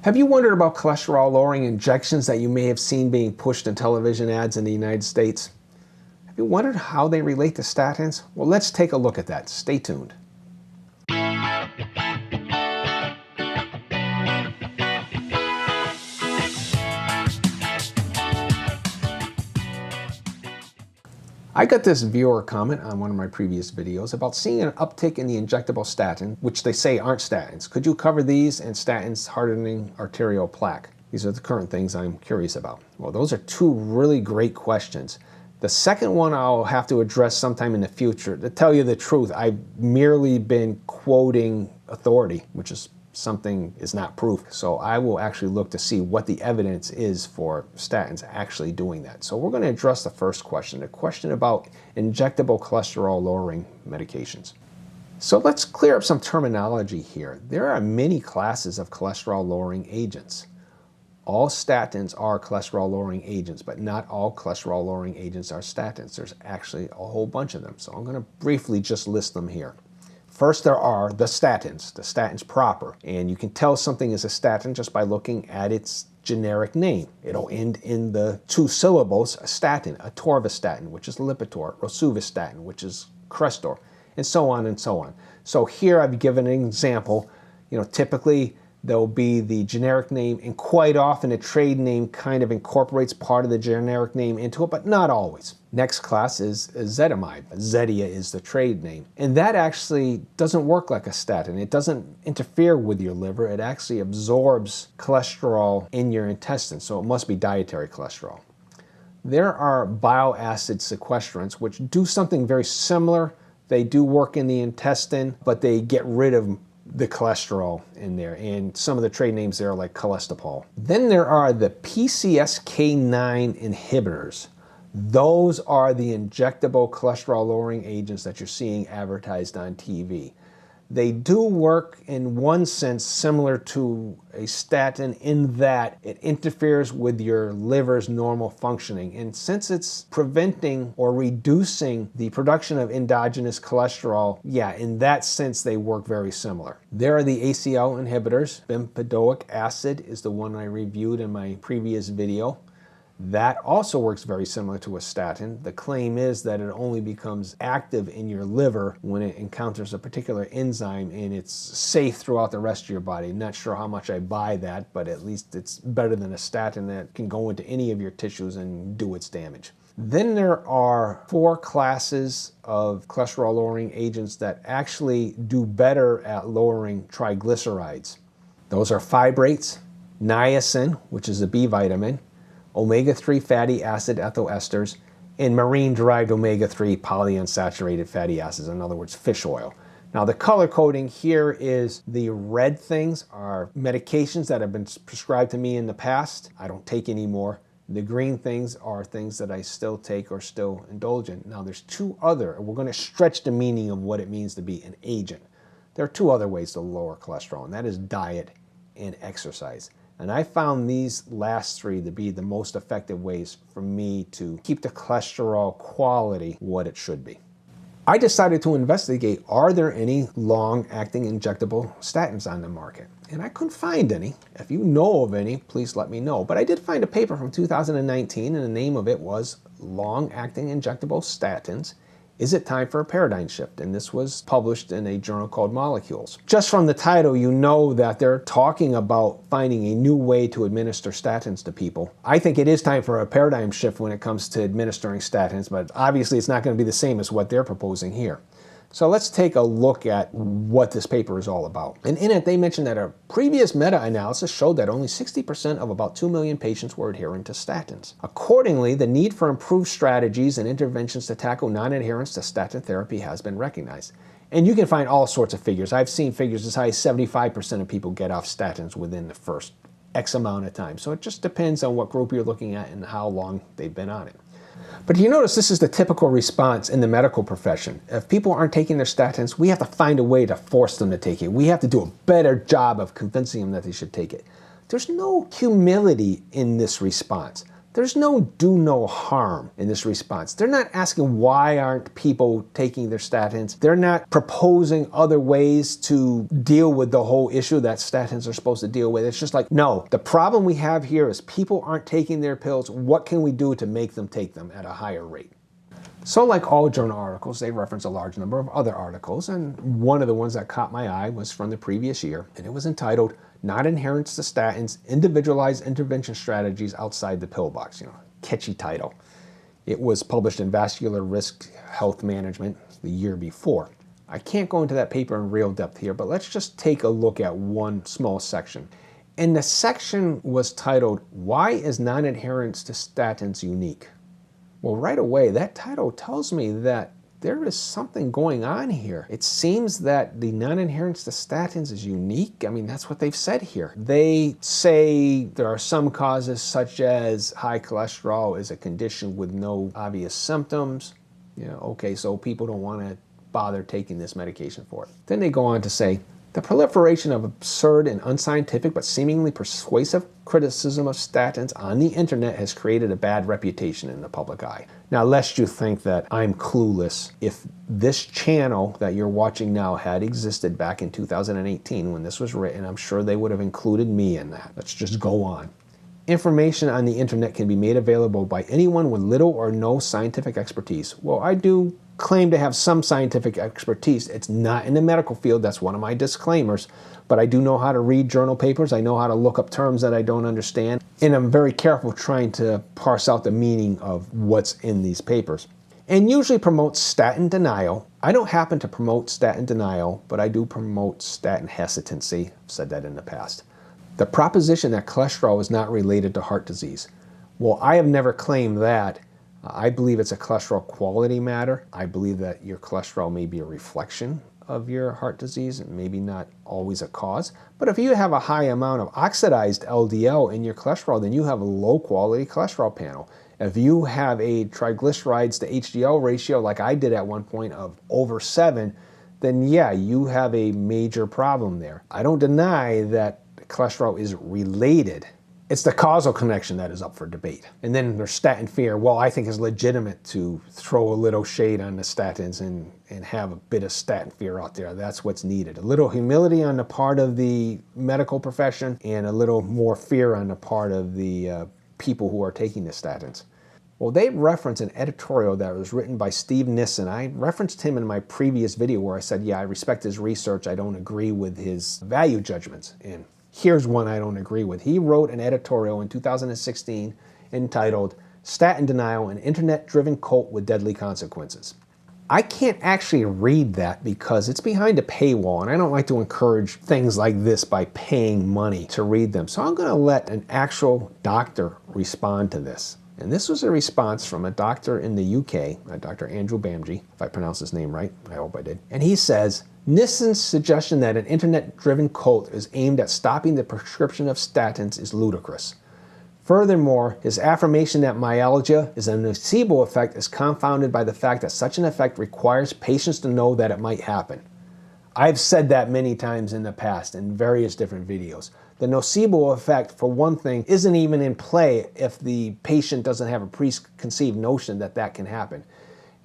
Have you wondered about cholesterol-lowering injections that you may have seen being pushed in television ads in the United States? Have you wondered how they relate to statins? Well, let's take a look at that. Stay tuned. I got this viewer comment on one of my previous videos about seeing an uptick in the injectable statin, which they say aren't statins. Could you cover these and statins hardening arterial plaque? These are the current things I'm curious about. Well, those are two really great questions. The second one I'll have to address sometime in the future. To tell you the truth, I've merely been quoting authority, which is something is not proof. So I will actually look to see what the evidence is for statins actually doing that. So we're going to address the first question, the question about injectable cholesterol lowering medications. So let's clear up some terminology here. There are many classes of cholesterol lowering agents. All statins are cholesterol lowering agents, but not all cholesterol lowering agents are statins. There's actually a whole bunch of them. So I'm going to briefly just list them here. First, there are the statins proper. And you can tell something is a statin just by looking at its generic name. It'll end in the two syllables, a statin, atorvastatin, which is Lipitor, rosuvastatin, which is Crestor, and so on and so on. So here I've given an example. Typically there'll be the generic name, and quite often a trade name kind of incorporates part of the generic name into it, but not always. Next class is ezetimibe. Zetia is the trade name. And that actually doesn't work like a statin. It doesn't interfere with your liver. It actually absorbs cholesterol in your intestines, so it must be dietary cholesterol. There are bile acid sequestrants, which do something very similar. They do work in the intestine, but they get rid of the cholesterol in there, and some of the trade names there are like cholesterol. Then there are the PCSK9 inhibitors. Those are the injectable cholesterol lowering agents that you're seeing advertised on TV. They do work in one sense similar to a statin in that it interferes with your liver's normal functioning. And since it's preventing or reducing the production of endogenous cholesterol, yeah, in that sense they work very similar. There are the ACL inhibitors. Bempedoic acid is the one I reviewed in my previous video. That also works very similar to a statin. The claim is that it only becomes active in your liver when it encounters a particular enzyme, and it's safe throughout the rest of your body. Not sure how much I buy that, but at least it's better than a statin that can go into any of your tissues and do its damage. Then there are 4 classes of cholesterol lowering agents that actually do better at lowering triglycerides. Those are fibrates, niacin, which is a B vitamin, omega-3 fatty acid ethyl esters, and marine-derived omega-3 polyunsaturated fatty acids, in other words, fish oil. Now the color coding here is the red things are medications that have been prescribed to me in the past. I don't take anymore. The green things are things that I still take or still indulge in. Now there's 2 other, and we're going to stretch the meaning of what it means to be an agent. There are 2 other ways to lower cholesterol, and that is diet and exercise. And I found these last 3 to be the most effective ways for me to keep the cholesterol quality what it should be. I decided to investigate, are there any long-acting injectable statins on the market? And I couldn't find any. If you know of any, please let me know. But I did find a paper from 2019, and the name of it was Long-Acting Injectable Statins. Is it time for a paradigm shift? And this was published in a journal called Molecules. Just from the title, you know that they're talking about finding a new way to administer statins to people. I think it is time for a paradigm shift when it comes to administering statins, but obviously it's not going to be the same as what they're proposing here. So let's take a look at what this paper is all about. And in it, they mentioned that a previous meta-analysis showed that only 60% of about 2 million patients were adherent to statins. Accordingly, the need for improved strategies and interventions to tackle non-adherence to statin therapy has been recognized. And you can find all sorts of figures. I've seen figures as high as 75% of people get off statins within the first X amount of time. So it just depends on what group you're looking at and how long they've been on it. But you notice this is the typical response in the medical profession. If people aren't taking their statins, we have to find a way to force them to take it. We have to do a better job of convincing them that they should take it. There's no humility in this response. There's no do no harm in this response. They're not asking why aren't people taking their statins. They're not proposing other ways to deal with the whole issue that statins are supposed to deal with. It's just like, no, the problem we have here is people aren't taking their pills. What can we do to make them take them at a higher rate? So like all journal articles, they reference a large number of other articles, and one of the ones that caught my eye was from the previous year, and it was entitled Nonadherence to Statins, Individualized Intervention Strategies Outside the Pill Box. Catchy title. It was published in Vascular Risk Health Management the year before. I can't go into that paper in real depth here, but let's just take a look at one small section. And the section was titled, Why is Nonadherence to Statins Unique? Well, right away, that title tells me that there is something going on here. It seems that the non-adherence to statins is unique. I mean, that's what they've said here. They say there are some causes such as high cholesterol is a condition with no obvious symptoms. Okay, so people don't want to bother taking this medication for it. Then they go on to say, the proliferation of absurd and unscientific but seemingly persuasive criticism of statins on the internet has created a bad reputation in the public eye. Now, lest you think that I'm clueless, if this channel that you're watching now had existed back in 2018 when this was written, I'm sure they would have included me in that. Let's just go on. Information on the internet can be made available by anyone with little or no scientific expertise. Well, I do claim to have some scientific expertise. It's not in the medical field. That's one of my disclaimers. But I do know how to read journal papers. I know how to look up terms that I don't understand. And I'm very careful trying to parse out the meaning of what's in these papers. And usually promote statin denial. I don't happen to promote statin denial, but I do promote statin hesitancy. I've said that in the past. The proposition that cholesterol is not related to heart disease. Well, I have never claimed that. I believe it's a cholesterol quality matter. I believe that your cholesterol may be a reflection of your heart disease and maybe not always a cause. But if you have a high amount of oxidized LDL in your cholesterol, then you have a low quality cholesterol panel. If you have a triglycerides to HDL ratio like I did at one point of over 7, then yeah, you have a major problem there. I don't deny that cholesterol is related. It's the causal connection that is up for debate. And then there's statin fear. Well, I think it's legitimate to throw a little shade on the statins and have a bit of statin fear out there. That's what's needed. A little humility on the part of the medical profession and a little more fear on the part of the people who are taking the statins. Well, they reference an editorial that was written by Steve Nissen. I referenced him in my previous video where I said, yeah, I respect his research. I don't agree with his value judgments. And here's one I don't agree with. He wrote an editorial in 2016 entitled Statin Denial, an Internet-Driven Cult with Deadly Consequences. I can't actually read that because it's behind a paywall, and I don't like to encourage things like this by paying money to read them. So I'm going to let an actual doctor respond to this. And this was a response from a doctor in the UK, Dr. Andrew Bamji, if I pronounced his name right. I hope I did. And he says, Nissen's suggestion that an internet-driven cult is aimed at stopping the prescription of statins is ludicrous. Furthermore, his affirmation that myalgia is a nocebo effect is confounded by the fact that such an effect requires patients to know that it might happen. I've said that many times in the past in various different videos. The nocebo effect, for one thing, isn't even in play if the patient doesn't have a preconceived notion that that can happen.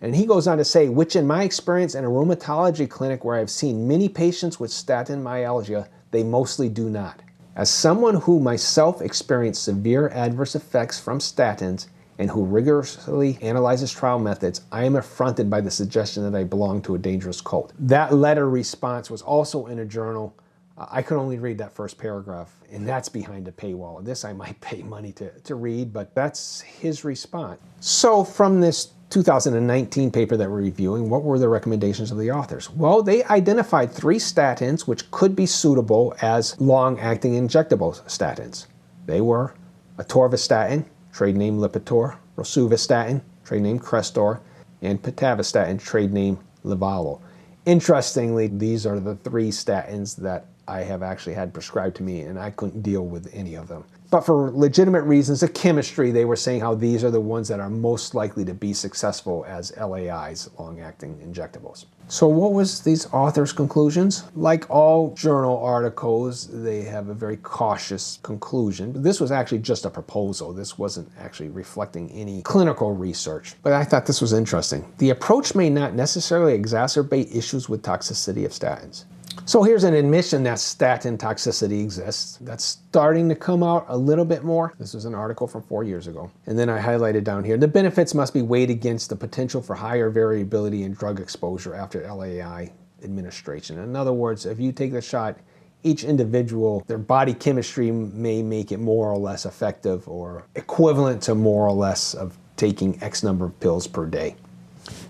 And he goes on to say, which in my experience in a rheumatology clinic where I've seen many patients with statin myalgia, they mostly do not. As someone who myself experienced severe adverse effects from statins and who rigorously analyzes trial methods, I am affronted by the suggestion that I belong to a dangerous cult. That letter response was also in a journal. I could only read that first paragraph, and that's behind a paywall. This I might pay money to read, but that's his response. So from this 2019 paper that we're reviewing, what were the recommendations of the authors? Well, they identified 3 statins which could be suitable as long-acting injectable statins. They were atorvastatin, trade name Lipitor, rosuvastatin, trade name Crestor, and pitavastatin, trade name Livalo. Interestingly, these are the 3 statins that I have actually had prescribed to me, and I couldn't deal with any of them. But for legitimate reasons of chemistry, they were saying how these are the ones that are most likely to be successful as LAIs, long-acting injectables. So what was these authors' conclusions? Like all journal articles, they have a very cautious conclusion. But this was actually just a proposal. This wasn't actually reflecting any clinical research. But I thought this was interesting. The approach may not necessarily exacerbate issues with toxicity of statins. So here's an admission that statin toxicity exists. That's starting to come out a little bit more. This was an article from 4 years ago. And then I highlighted down here, the benefits must be weighed against the potential for higher variability in drug exposure after LAI administration. In other words, if you take the shot, each individual, their body chemistry may make it more or less effective or equivalent to more or less of taking X number of pills per day.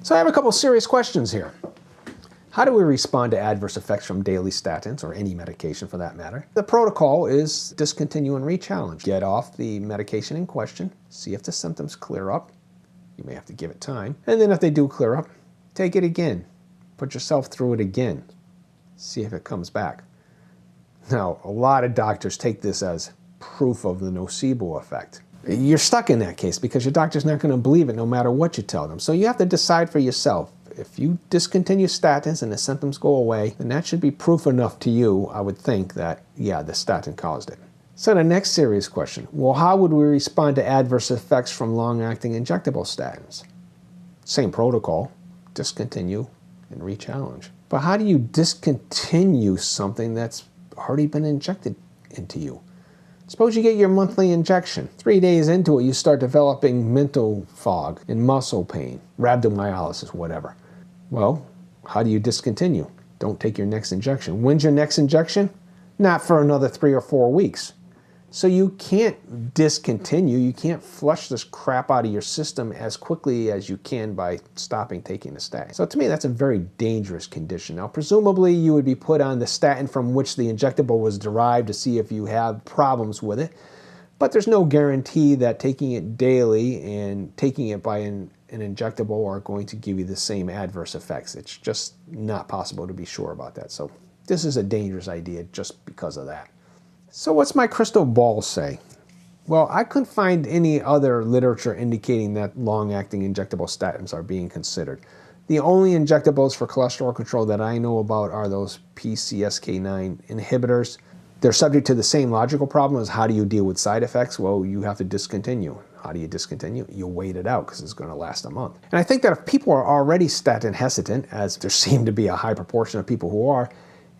So I have a couple serious questions here. How do we respond to adverse effects from daily statins, or any medication for that matter? The protocol is discontinue and re-challenge. Get off the medication in question, see if the symptoms clear up. You may have to give it time. And then if they do clear up, take it again. Put yourself through it again. See if it comes back. Now, a lot of doctors take this as proof of the nocebo effect. You're stuck in that case because your doctor's not going to believe it no matter what you tell them. So you have to decide for yourself. If you discontinue statins and the symptoms go away, then that should be proof enough to you, I would think, that, yeah, the statin caused it. So the next serious question, well, how would we respond to adverse effects from long-acting injectable statins? Same protocol, discontinue and re-challenge. But how do you discontinue something that's already been injected into you? Suppose you get your monthly injection. 3 days into it, you start developing mental fog and muscle pain, rhabdomyolysis, whatever. Well, how do you discontinue? Don't take your next injection. When's your next injection? Not for another 3 or 4 weeks. So you can't discontinue. You can't flush this crap out of your system as quickly as you can by stopping taking the statin. So to me, that's a very dangerous condition. Now, presumably you would be put on the statin from which the injectable was derived to see if you have problems with it. But there's no guarantee that taking it daily and taking it by an injectable are going to give you the same adverse effects. It's just not possible to be sure about that. So this is a dangerous idea just because of that. So what's my crystal ball say? Well, I couldn't find any other literature indicating that long-acting injectable statins are being considered. The only injectables for cholesterol control that I know about are those PCSK9 inhibitors. They're subject to the same logical problem as how do you deal with side effects? Well, you have to discontinue. How do you discontinue? You wait it out because it's going to last a month. And I think that if people are already statin hesitant, as there seem to be a high proportion of people who are,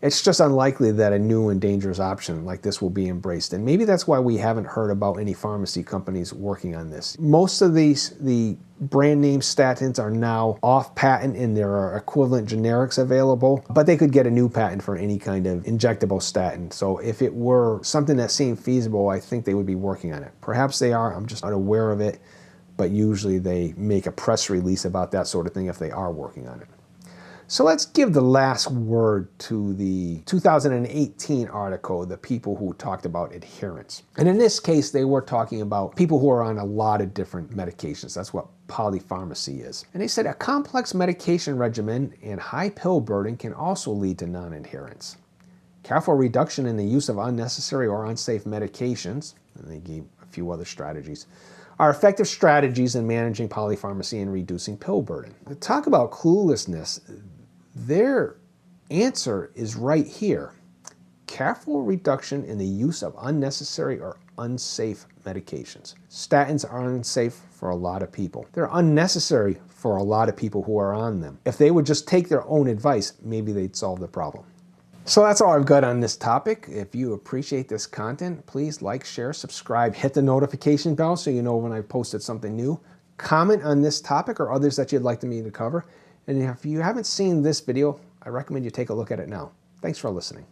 it's just unlikely that a new and dangerous option like this will be embraced. And maybe that's why we haven't heard about any pharmacy companies working on this. Most of the brand name statins are now off patent and there are equivalent generics available, but they could get a new patent for any kind of injectable statin. So if it were something that seemed feasible, I think they would be working on it. Perhaps they are, I'm just unaware of it, but usually they make a press release about that sort of thing if they are working on it. So let's give the last word to the 2018 article, the people who talked about adherence. And in this case, they were talking about people who are on a lot of different medications. That's what polypharmacy is. And they said a complex medication regimen and high pill burden can also lead to non-adherence. Careful reduction in the use of unnecessary or unsafe medications, and they gave a few other strategies, are effective strategies in managing polypharmacy and reducing pill burden. To talk about cluelessness, their answer is right here. Careful reduction in the use of unnecessary or unsafe medications. Statins are unsafe for a lot of people. They're unnecessary for a lot of people who are on them. If they would just take their own advice, maybe they'd solve the problem. So that's all I've got on this topic. If you appreciate this content, please like, share, subscribe, hit the notification bell so you know when I've posted something new. Comment on this topic or others that you'd like me to cover. And if you haven't seen this video, I recommend you take a look at it now. Thanks for listening.